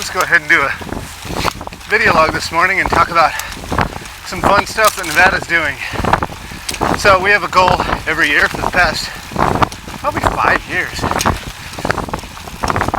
just go ahead and do a video log this morning and talk about some fun stuff that Nevada's doing. So we have a goal every year for the past probably 5 years.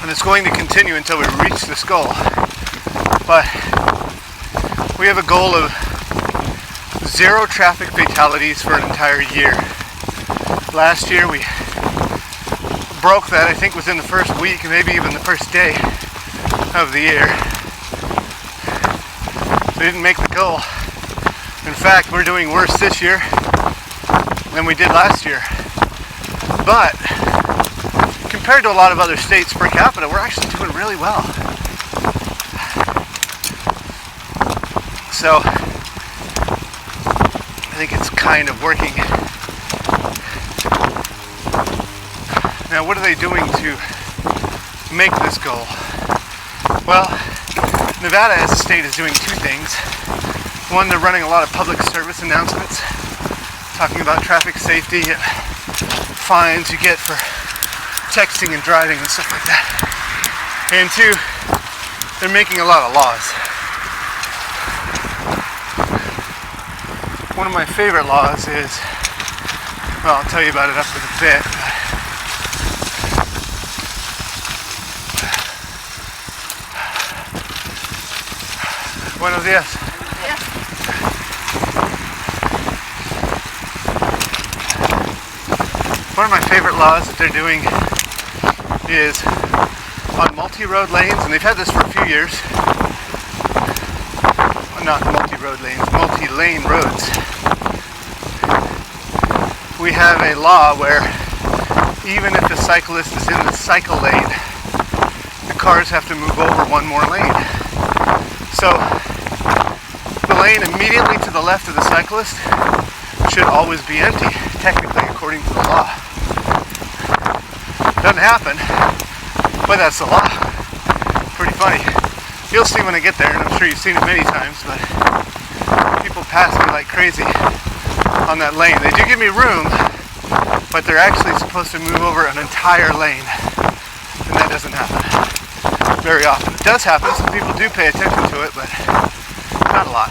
And it's going to continue until we reach this goal. But we have a goal of 0 traffic fatalities for an entire year. Last year we broke that, I think, within the first week, maybe even the first day of the year. We didn't make the goal. In fact, we're doing worse this year than we did last year. But compared to a lot of other states per capita, we're actually doing really well. So I think it's kind of working. Now, what are they doing to make this goal? Well, Nevada as a state is doing 2 things. One, they're running a lot of public service announcements talking about traffic safety, fines you get for texting and driving and stuff like that. And 2, they're making a lot of laws. One of my favorite laws is, well, I'll tell you about it after the bit. Buenos días. Yeah. One of my favorite laws that they're doing is on multi-road lanes, and they've had this for a few years. Well, not multi-road lanes, multi-lane roads. We have a law where even if a cyclist is in the cycle lane, the cars have to move over one more lane. So the lane immediately to the left of the cyclist should always be empty, technically, according to the law. Doesn't happen, but that's the law. Pretty funny. You'll see when I get there, and I'm sure you've seen it many times, but people pass me like crazy on that lane. They do give me room, but they're actually supposed to move over an entire lane, and that doesn't happen very often. It does happen, some people do pay attention to it, but not a lot.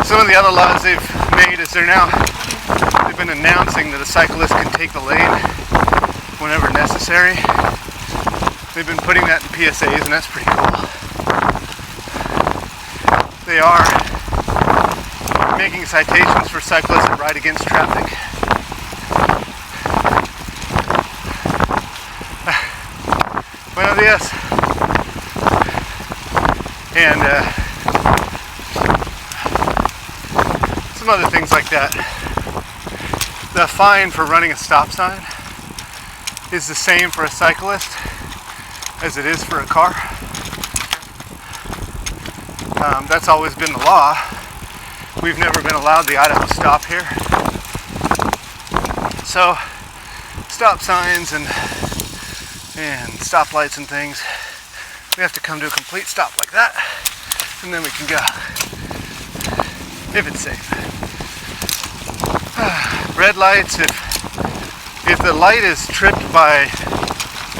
Some of the other laws they've made is they've been announcing that a cyclist can take the lane whenever necessary. They've been putting that in PSAs, and that's pretty cool. They are making citations for cyclists that ride against traffic. Buenos días. And some other things like that. The fine for running a stop sign is the same for a cyclist as it is for a car. That's always been the law. We've never been allowed the Idaho stop here. So, stop signs and stoplights and things, we have to come to a complete stop like that, and then we can go, if it's safe. Red lights, if the light is tripped by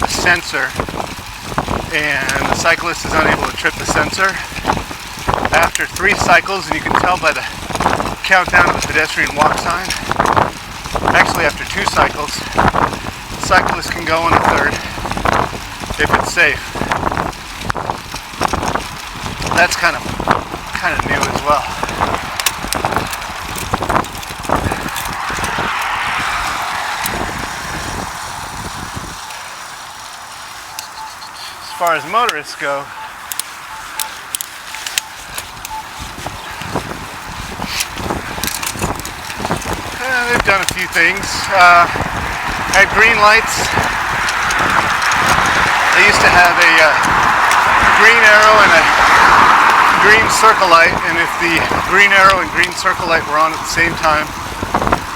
a sensor and the cyclist is unable to trip the sensor, after 3 cycles, and you can tell by the countdown of the pedestrian walk sign, actually after 2 cycles, the cyclist can go on a 3rd if it's safe. That's kind of new as well. As far as motorists go, they've done a few things. At green lights, they used to have a green arrow and a green circle light, and if the green arrow and green circle light were on at the same time,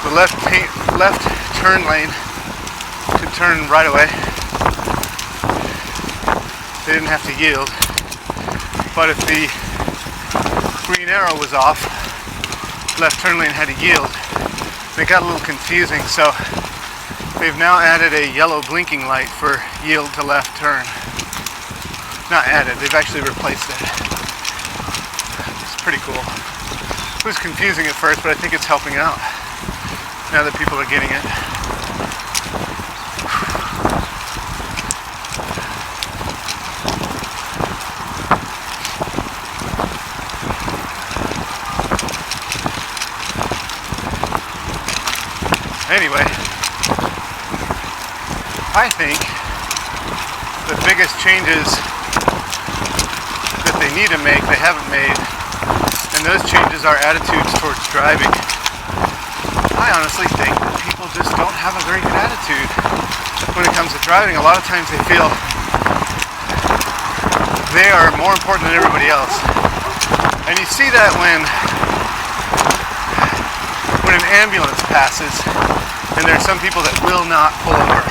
the left turn lane could turn right away. They didn't have to yield. But if the green arrow was off, left turn lane had to yield. It got a little confusing, so They've now added a yellow blinking light for yield to left turn. Not added, they've actually replaced it. It's pretty cool. It was confusing at first, but I think it's helping out now that people are getting it. Anyway, I think the biggest changes that they need to make, they haven't made, and those changes are attitudes towards driving. I honestly think that people just don't have a very good attitude when it comes to driving. A lot of times they feel they are more important than everybody else. And you see that when an ambulance passes, and there are some people that will not pull over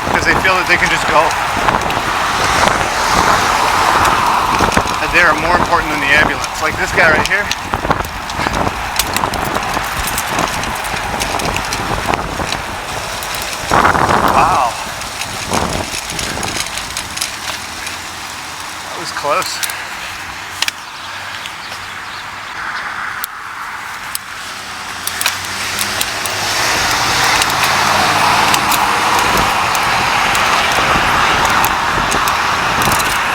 because they feel that they can just go. That they are more important than the ambulance. Like this guy right here. Wow. That was close.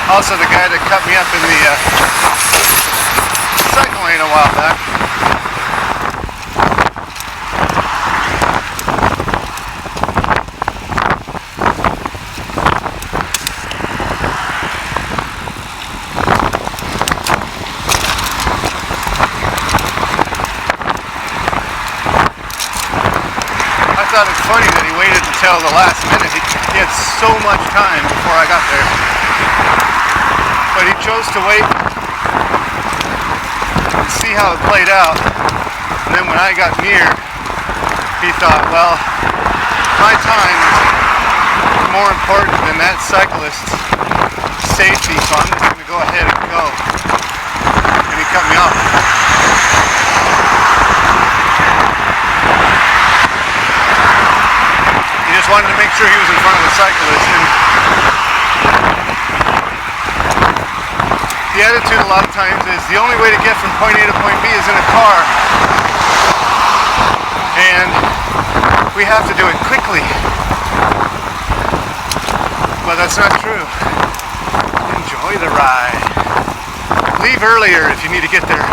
Also, the guy that cut me up in the cycle lane a while back. I thought it funny that he waited until the last minute. He had so much time before I got there. But he chose to wait and see how it played out. And then when I got near, he thought, well, my time is more important than that cyclist's safety, so I'm just going to go ahead and go. And he cut me off. He just wanted to make sure he was in front of the cyclist. And the attitude a lot of times is the only way to get from point A to point B is in a car. And we have to do it quickly. But that's not true. Enjoy the ride. Leave earlier if you need to get there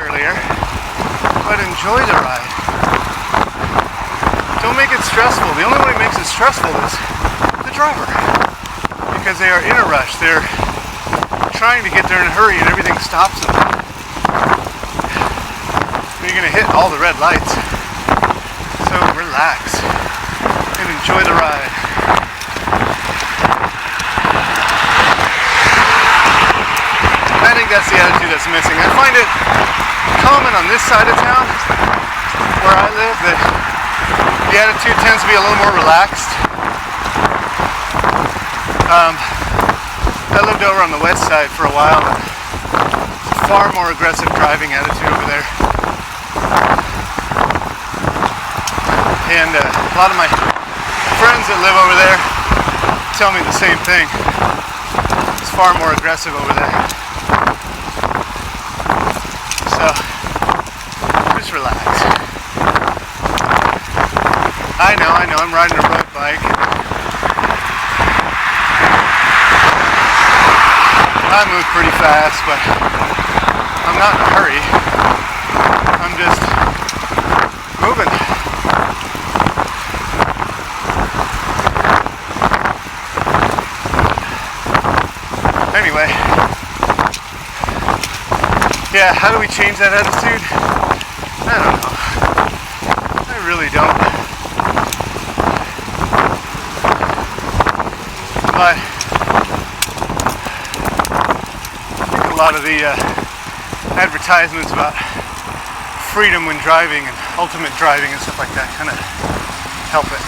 earlier. But enjoy the ride. Don't make it stressful. The only one who makes it stressful is the driver. Because they are in a rush. They're trying to get there in a hurry and everything stops them. You're going to hit all the red lights. So relax and enjoy the ride. I think that's the attitude that's missing. I find it common on this side of town where I live that the attitude tends to be a little more relaxed. I lived over on the west side for a while, and far more aggressive driving attitude over there. And a lot of my friends that live over there tell me the same thing. It's far more aggressive over there. So, just relax. I know, I'm riding a road bike. I move pretty fast, but I'm not in a hurry. I'm just moving. Anyway, yeah, how do we change that attitude? I don't know. I really don't. But a lot of the advertisements about freedom when driving and ultimate driving and stuff like that kind of help it.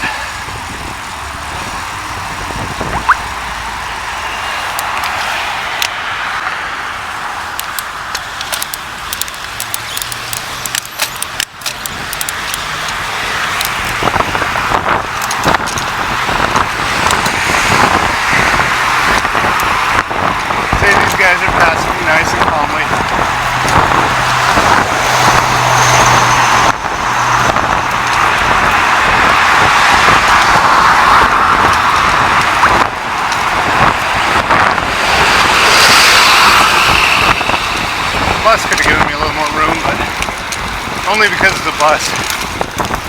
only because of the bus.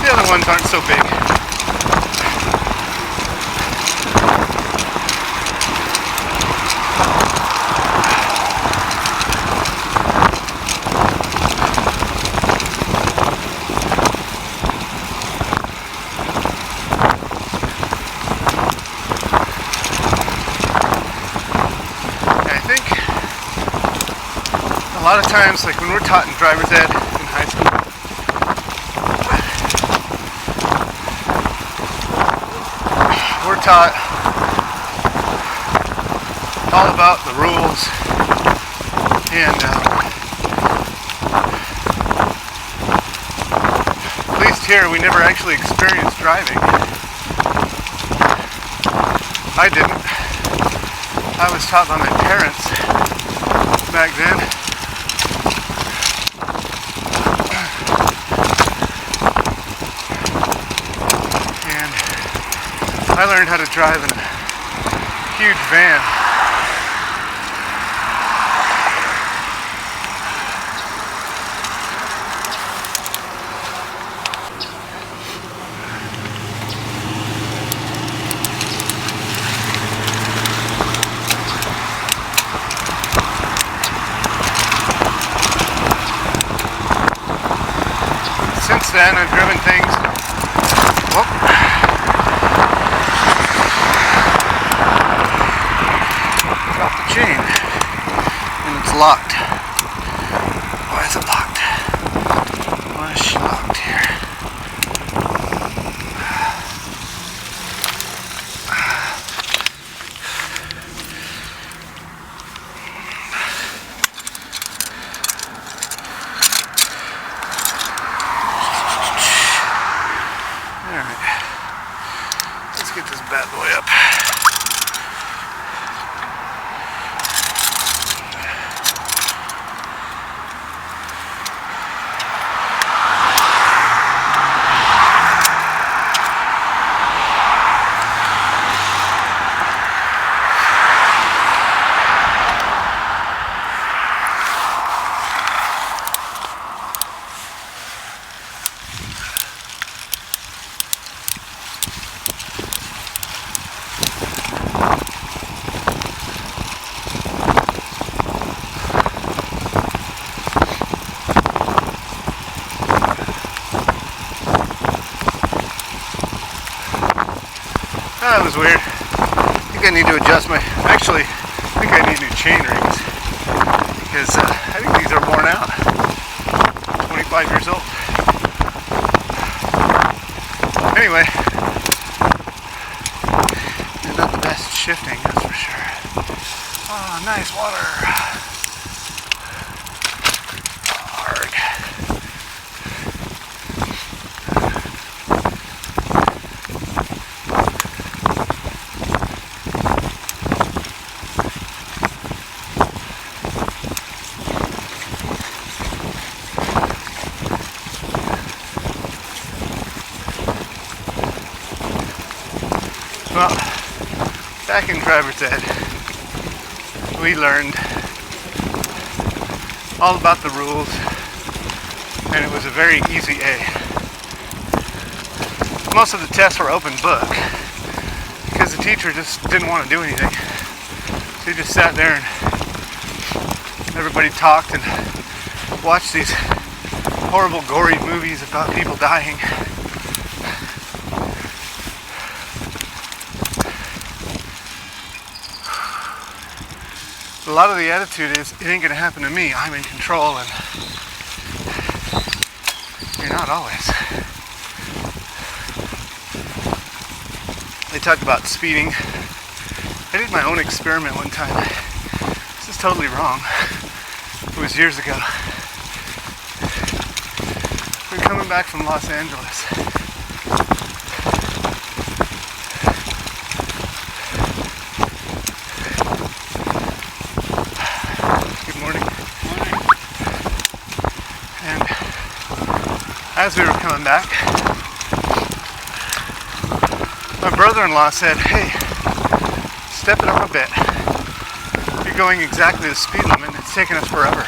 The other ones aren't so big. A lot of times, like when we're taught in driver's ed in high school, we're taught all about the rules, and at least here we never actually experienced driving. I didn't. I was taught by my parents back then. I learned how to drive in a huge van. Since then, I've driven things. Chain, and it's locked. Why is it locked? Why is she locked here? Alright, let's get this bad boy up. That was weird. I think I need to adjust my... Actually, I think I need new chain rings. Because I think these are worn out. 25 years old. Anyway. They're not the best shifting, that's for sure. Oh, nice water. Well, back in driver's ed, we learned all about the rules, and it was a very easy A. Most of the tests were open book, because the teacher just didn't want to do anything. So he just sat there and everybody talked and watched these horrible, gory movies about people dying. A lot of the attitude is, it ain't gonna happen to me, I'm in control, and you're not always. They talk about speeding. I did my own experiment one time. This is totally wrong. It was years ago. We were coming back from Los Angeles. As we were coming back, my brother-in-law said, "Hey, step it up a bit. You're going exactly the speed limit. It's taking us forever."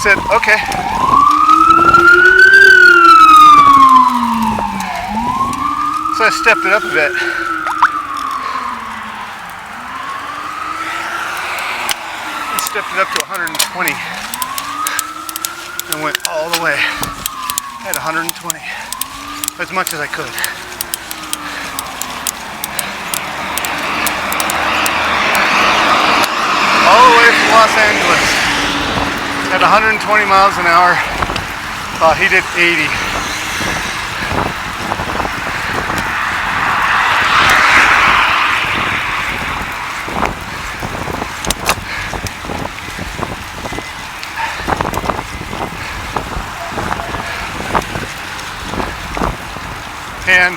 said, okay. So I stepped it up a bit. I stepped it up to 120 and went all the way at 120, as much as I could. All the way from Los Angeles at 120 miles an hour. He did 80. And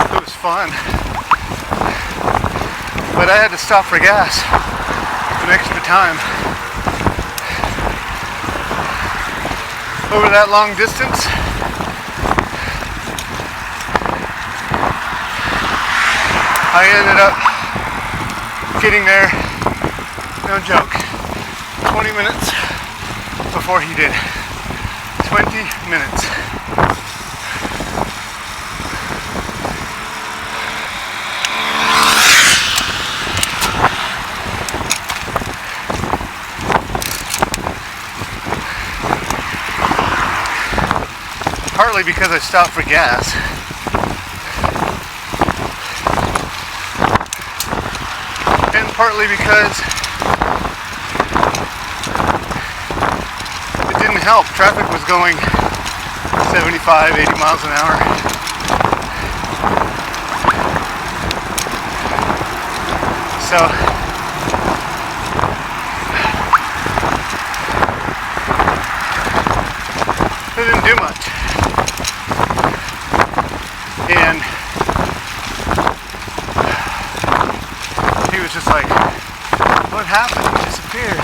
it was fun, but I had to stop for gas an extra time. Over that long distance, I ended up getting there, no joke, 20 minutes before he did. 20 minutes. Partly because I stopped for gas. And partly because help. Traffic was going 75, 80 miles an hour. So it didn't do much. And he was just like, what happened? He disappeared.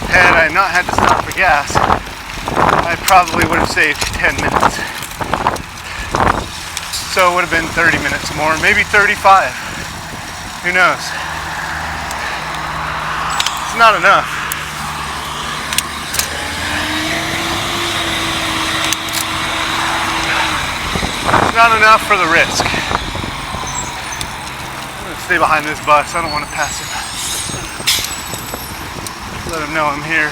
Had I not had to stop for gas, I probably would have saved 10 minutes. So it would have been 30 minutes more, maybe 35. Who knows? It's not enough. It's not enough for the risk. I'm going to stay behind this bus. I don't want to pass him. Let him know I'm here.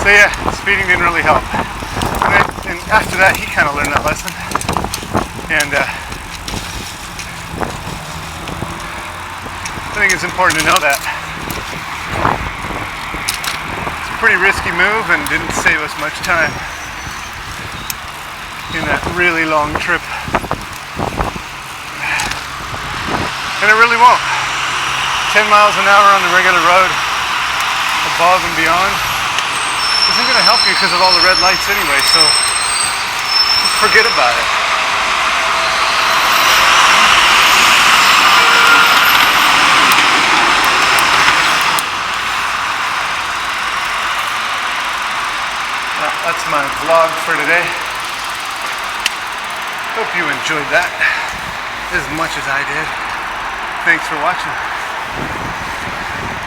So yeah, speeding didn't really help. And after that, he kind of learned that lesson. And I think it's important to know that. It's a pretty risky move and didn't save us much time in that really long trip. And it really won't. 10 miles an hour on the regular road, above and beyond, isn't going to help you because of all the red lights anyway, so just forget about it. Well, that's my vlog for today. Hope you enjoyed that as much as I did. Thanks for watching.